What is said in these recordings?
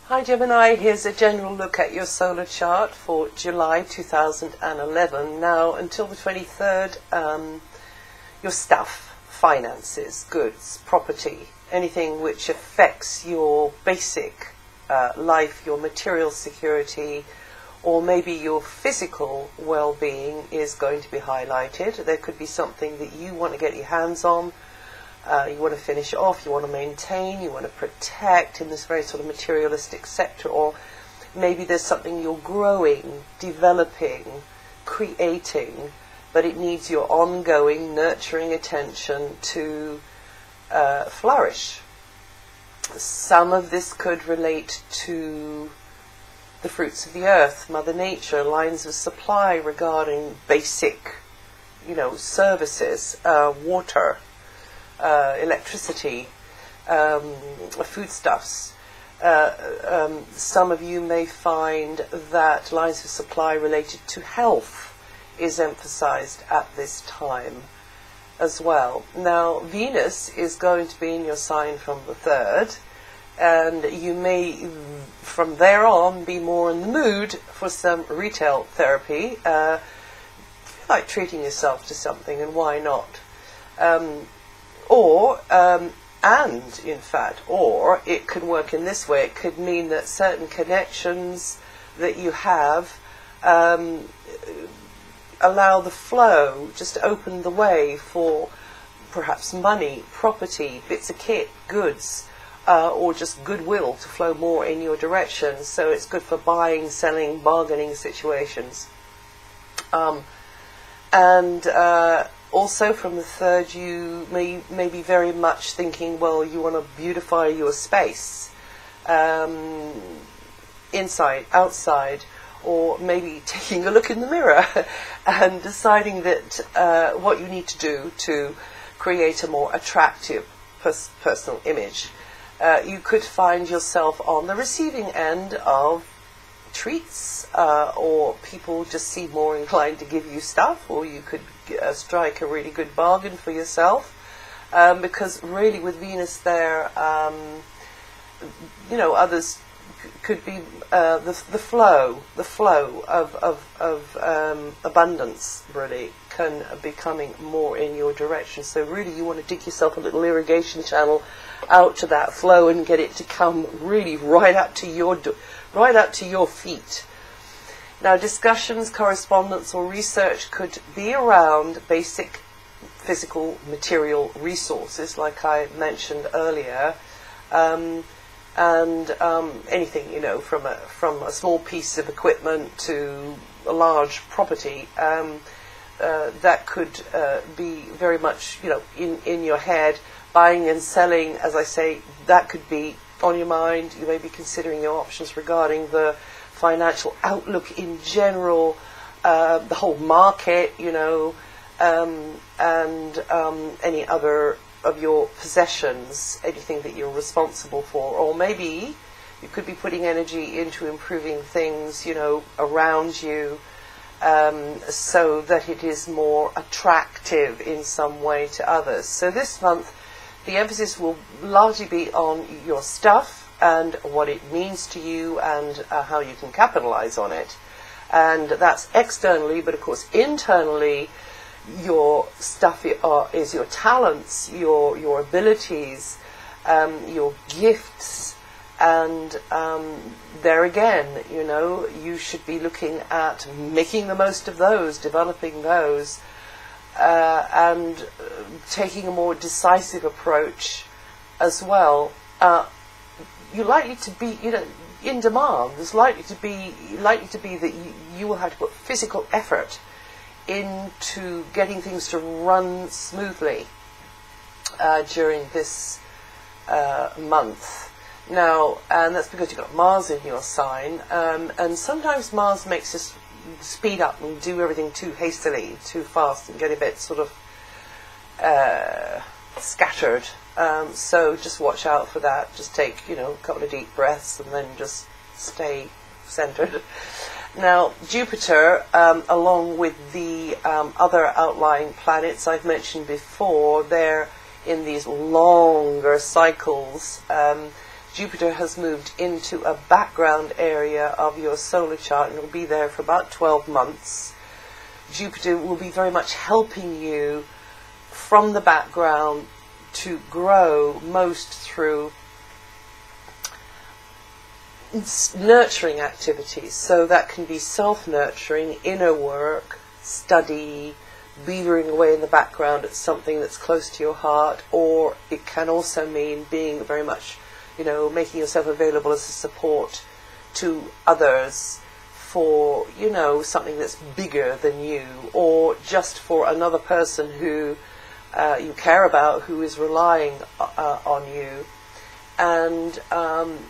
Hi Gemini, here's a general look at your solar chart for July 2011. Now, until the 23rd, your stuff, finances, goods, property, anything which affects your basic life, your material security, or maybe your physical well-being is going to be highlighted. There could be something that you want to get your hands on. You want to finish off, you want to maintain, you want to protect in this very sort of materialistic sector, or maybe there's something you're growing, developing, creating, but it needs your ongoing, nurturing attention to flourish. Some of this could relate to the fruits of the earth, Mother Nature, lines of supply regarding basic, services, water, electricity, foodstuffs. Some of you may find that lines of supply related to health is emphasized at this time as well. Now, Venus is going to be in your sign from the 3rd, and you may, from there on, be more in the mood for some retail therapy. Feel like treating yourself to something, and why not? Or it could work in this way. It could mean that certain connections that you have allow the flow, just open the way for perhaps money, property, bits of kit, goods, or just goodwill to flow more in your direction. So it's good for buying, selling, bargaining situations. Also from the 3rd, you may be very much thinking, well, you want to beautify your space, inside, outside, or maybe taking a look in the mirror and deciding that what you need to do to create a more attractive personal image. You could find yourself on the receiving end of treats, or people just seem more inclined to give you stuff, or you could strike a really good bargain for yourself, because really with Venus there, others could be the flow of abundance really can be coming more in your direction. So really you want to dig yourself a little irrigation channel out to that flow and get it to come really right up to your feet. Now, discussions, correspondence, or research could be around basic physical material resources, like I mentioned earlier, and anything, from a small piece of equipment to a large property, that could be very much, in your head. Buying and selling, as I say, that could be on your mind. You may be considering your options regarding the financial outlook in general, the whole market, and any other of your possessions, anything that you're responsible for. Or maybe you could be putting energy into improving things, around you, so that it is more attractive in some way to others. So this month, the emphasis will largely be on your stuff and what it means to you and how you can capitalize on it. And that's externally, but of course internally, your stuff is your talents, your abilities, your gifts, and there again, you should be looking at making the most of those, developing those, and taking a more decisive approach as well. You're likely to be, in demand. There's likely to be that you will have to put physical effort into getting things to run smoothly during this month. Now, and that's because you've got Mars in your sign, and sometimes Mars makes us speed up and do everything too hastily, too fast, and get a bit sort of scattered. So just watch out for that. Just take, a couple of deep breaths and then just stay centered. Now, Jupiter, along with the other outlying planets I've mentioned before, they're in these longer cycles. Jupiter has moved into a background area of your solar chart, and will be there for about 12 months. Jupiter will be very much helping you from the background to grow, most through nurturing activities. So that can be self-nurturing, inner work, study, beavering away in the background at something that's close to your heart, or it can also mean being very much, making yourself available as a support to others for, something that's bigger than you, or just for another person who you care about, who is relying on you. And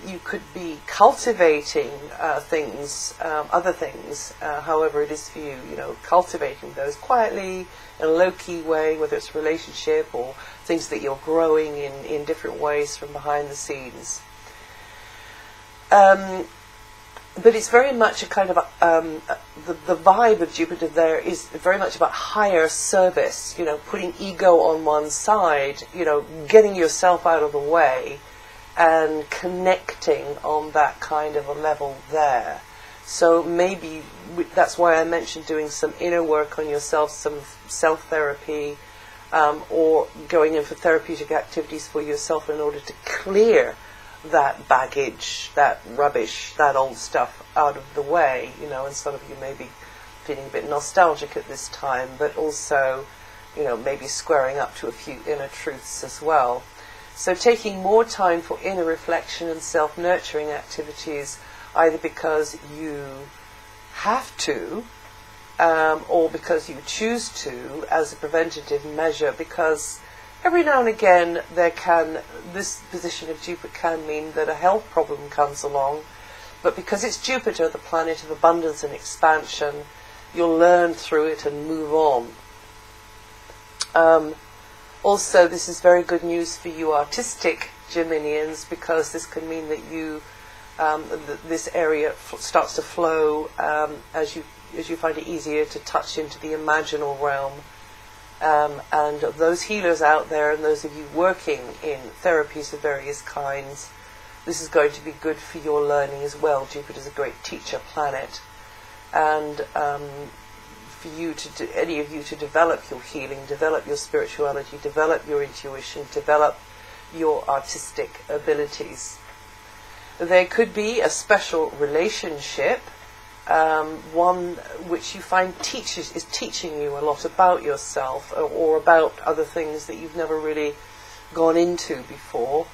you could be cultivating other things, however it is for you, cultivating those quietly in a low-key way, whether it's a relationship or things that you're growing in different ways from behind the scenes. But it's very much a kind of the vibe of Jupiter there is very much about higher service, putting ego on one side, getting yourself out of the way and connecting on that kind of a level there. So maybe that's why I mentioned doing some inner work on yourself, some self-therapy, or going in for therapeutic activities for yourself in order to clear that baggage, that rubbish, that old stuff out of the way, and some of you may be feeling a bit nostalgic at this time, but also, maybe squaring up to a few inner truths as well. So taking more time for inner reflection and self-nurturing activities, either because you have to, or because you choose to, as a preventative measure, because every now and again this position of Jupiter can mean that a health problem comes along, but because it's Jupiter, the planet of abundance and expansion, you'll learn through it and move on. Also, this is very good news for you artistic Geminians, because this can mean that you, this area starts to flow as you find it easier to touch into the imaginal realm. And those healers out there, and those of you working in therapies of various kinds, this is going to be good for your learning as well. Jupiter is a great teacher planet, and for you any of you to develop your healing, develop your spirituality, develop your intuition, develop your artistic abilities. There could be a special relationship, one which you find is teaching you a lot about yourself, or about other things that you've never really gone into before.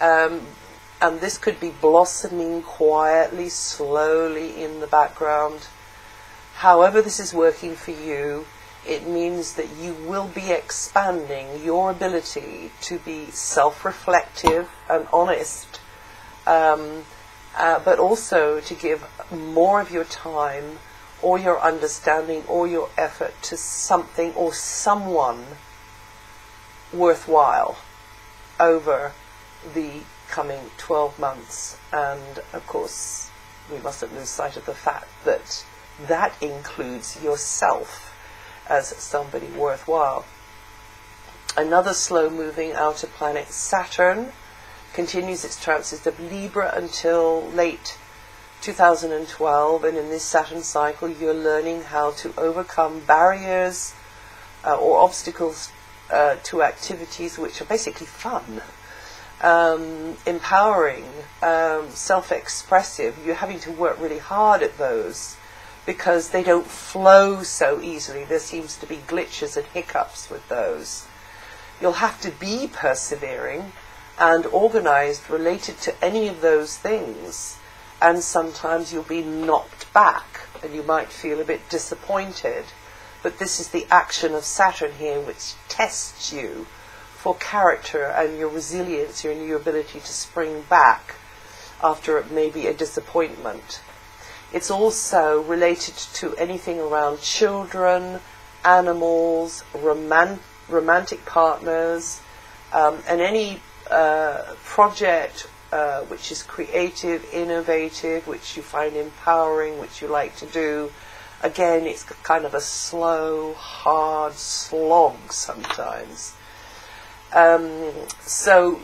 And this could be blossoming quietly, slowly in the background. However this is working for you, it means that you will be expanding your ability to be self-reflective and honest, but also to give more of your time or your understanding or your effort to something or someone worthwhile over the coming 12 months. And of course, we mustn't lose sight of the fact that that includes yourself as somebody worthwhile. Another slow-moving outer planet, Saturn, continues its transit of Libra until late 2012, and in this Saturn cycle you're learning how to overcome barriers or obstacles to activities which are basically fun, empowering, self-expressive. You're having to work really hard at those because they don't flow so easily. There seems to be glitches and hiccups with those. You'll have to be persevering and organized related to any of those things, and sometimes you'll be knocked back and you might feel a bit disappointed, but this is the action of Saturn here which tests you for character and your resilience and your ability to spring back after maybe a disappointment. It's also related to anything around children, animals, romantic partners, and any project which is creative, innovative, which you find empowering, which you like to do. Again, it's kind of a slow, hard slog sometimes. So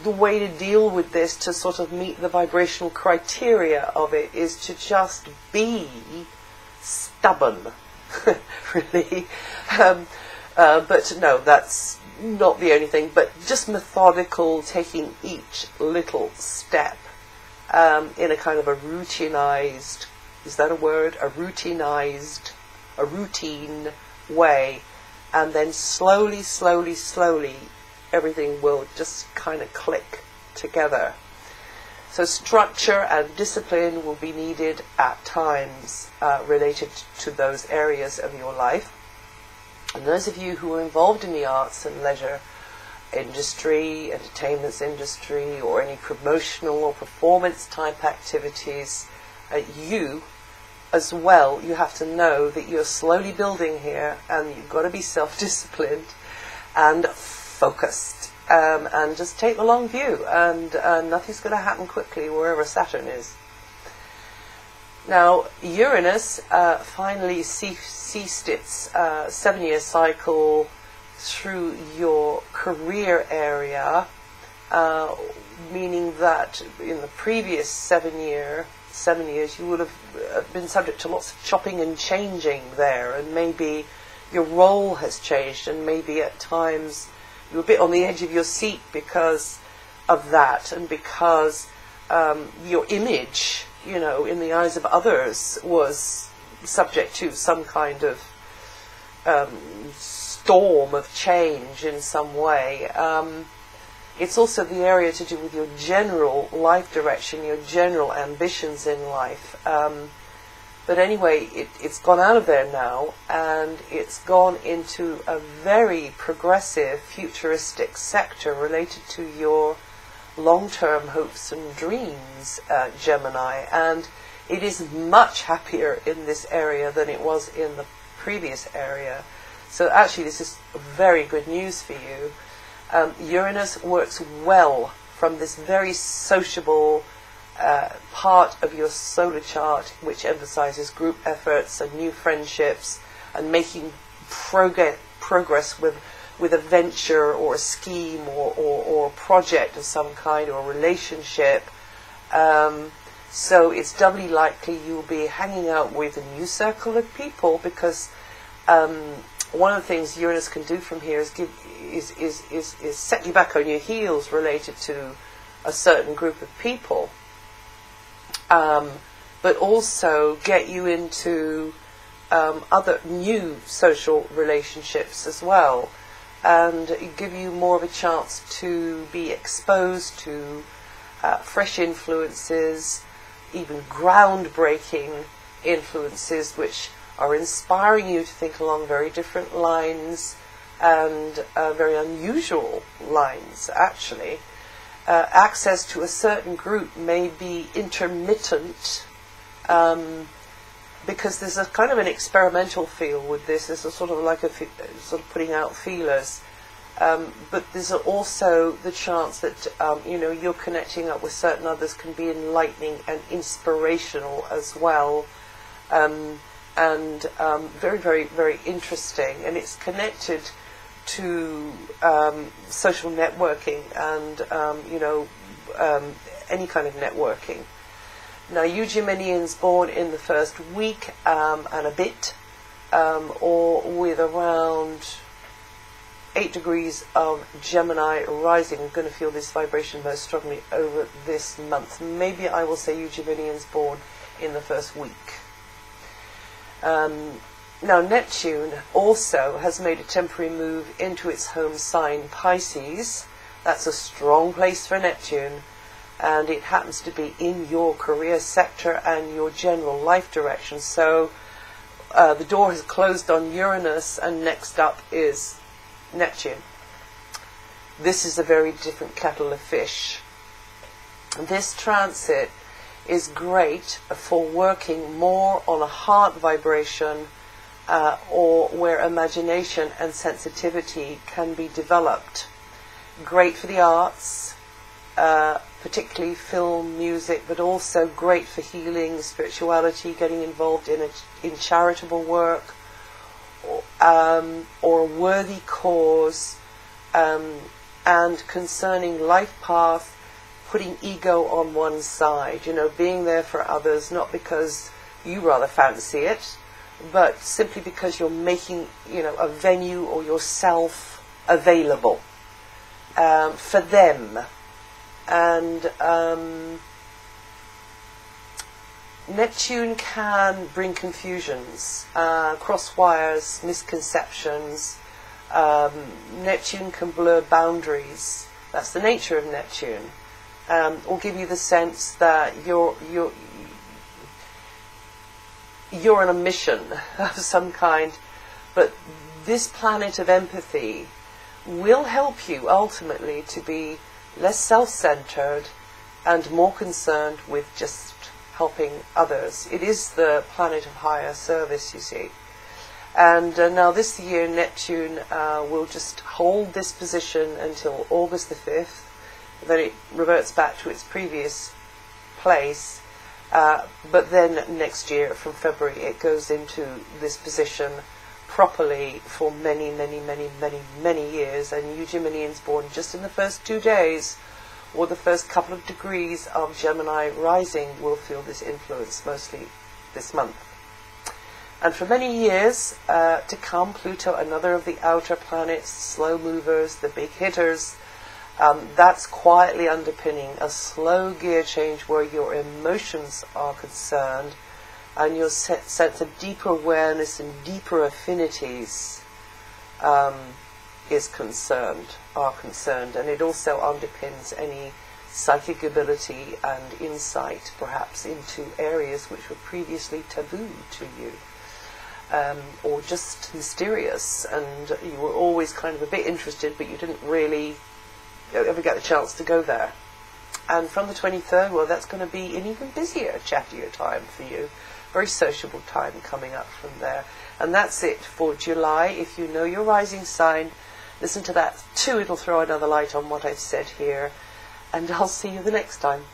the way to deal with this, to sort of meet the vibrational criteria of it, is to just be stubborn, really. But no, that's not the only thing, but just methodical, taking each little step in a kind of a routinized, is that a word? A routine way, and then slowly, everything will just kind of click together. So structure and discipline will be needed at times related to those areas of your life. And those of you who are involved in the arts and leisure industry, entertainment industry, or any promotional or performance type activities, you as well, you have to know that you're slowly building here, and you've got to be self-disciplined and focused, and just take the long view, and nothing's going to happen quickly wherever Saturn is. Now, Uranus finally ceased its 7-year cycle through your career area, meaning that in the previous 7 years you would have been subject to lots of chopping and changing there, and maybe your role has changed, and maybe at times you're a bit on the edge of your seat because of that, and because your image, you know, in the eyes of others was subject to some kind of storm of change in some way. It's also the area to do with your general life direction, your general ambitions in life. But anyway, it's gone out of there now, and it's gone into a very progressive, futuristic sector related to your long-term hopes and dreams, Gemini. And it is much happier in this area than it was in the previous area. So actually this is very good news for you. Uranus works well from this very sociable part of your solar chart, which emphasizes group efforts and new friendships and making progress with a venture or a scheme or a project of some kind, or a relationship. So it's doubly likely you'll be hanging out with a new circle of people, because one of the things Uranus can do from here is set you back on your heels related to a certain group of people, but also get you into other new social relationships as well, and give you more of a chance to be exposed to fresh influences, even groundbreaking influences, which are inspiring you to think along very different lines, and very unusual lines, actually. Access to a certain group may be intermittent, because there's a kind of an experimental feel with this. There's a sort of like a sort of putting out feelers, but there's also the chance that you're connecting up with certain others can be enlightening and inspirational as well, and very, very, very interesting. And it's connected to social networking and any kind of networking. Now, you Geminians born in the first week and a bit, or with around 8 degrees of Gemini rising, are going to feel this vibration most strongly over this month. Maybe I will say you Geminians born in the first week. Now, Neptune also has made a temporary move into its home sign, Pisces. That's a strong place for Neptune, and it happens to be in your career sector and your general life direction. So the door has closed on Uranus, and next up is Neptune. This is a very different kettle of fish. This transit is great for working more on a heart vibration, or where imagination and sensitivity can be developed. Great for the arts, particularly film, music, but also great for healing, spirituality, getting involved in charitable work, or a worthy cause, and and concerning life path, putting ego on one side, being there for others, not because you rather fancy it, but simply because you're making, a venue or yourself available for them. And Neptune can bring confusions, cross wires, misconceptions. Neptune can blur boundaries. That's the nature of Neptune. Or give you the sense that you're on a mission of some kind. But this planet of empathy will help you ultimately to be less self-centered and more concerned with just helping others. It is the planet of higher service, you see. And now this year Neptune will just hold this position until August the 5th. Then it reverts back to its previous place. But then next year, from February, it goes into this position properly for many, many, many, many, many years. And you Geminians born just in the first 2 days or the first couple of degrees of Gemini rising will feel this influence mostly this month. And for many years to come, Pluto, another of the outer planets, slow movers, the big hitters, that's quietly underpinning a slow gear change where your emotions are concerned and your sense of deeper awareness and deeper affinities are concerned, and it also underpins any psychic ability and insight perhaps into areas which were previously taboo to you, or just mysterious, and you were always kind of a bit interested but you didn't really ever get the chance to go there. And from the 23rd, well, that's going to be an even busier, chattier time for you. Very sociable time coming up from there. And that's it for July. If you know your rising sign, listen to that too. It'll throw another light on what I've said here. And I'll see you the next time.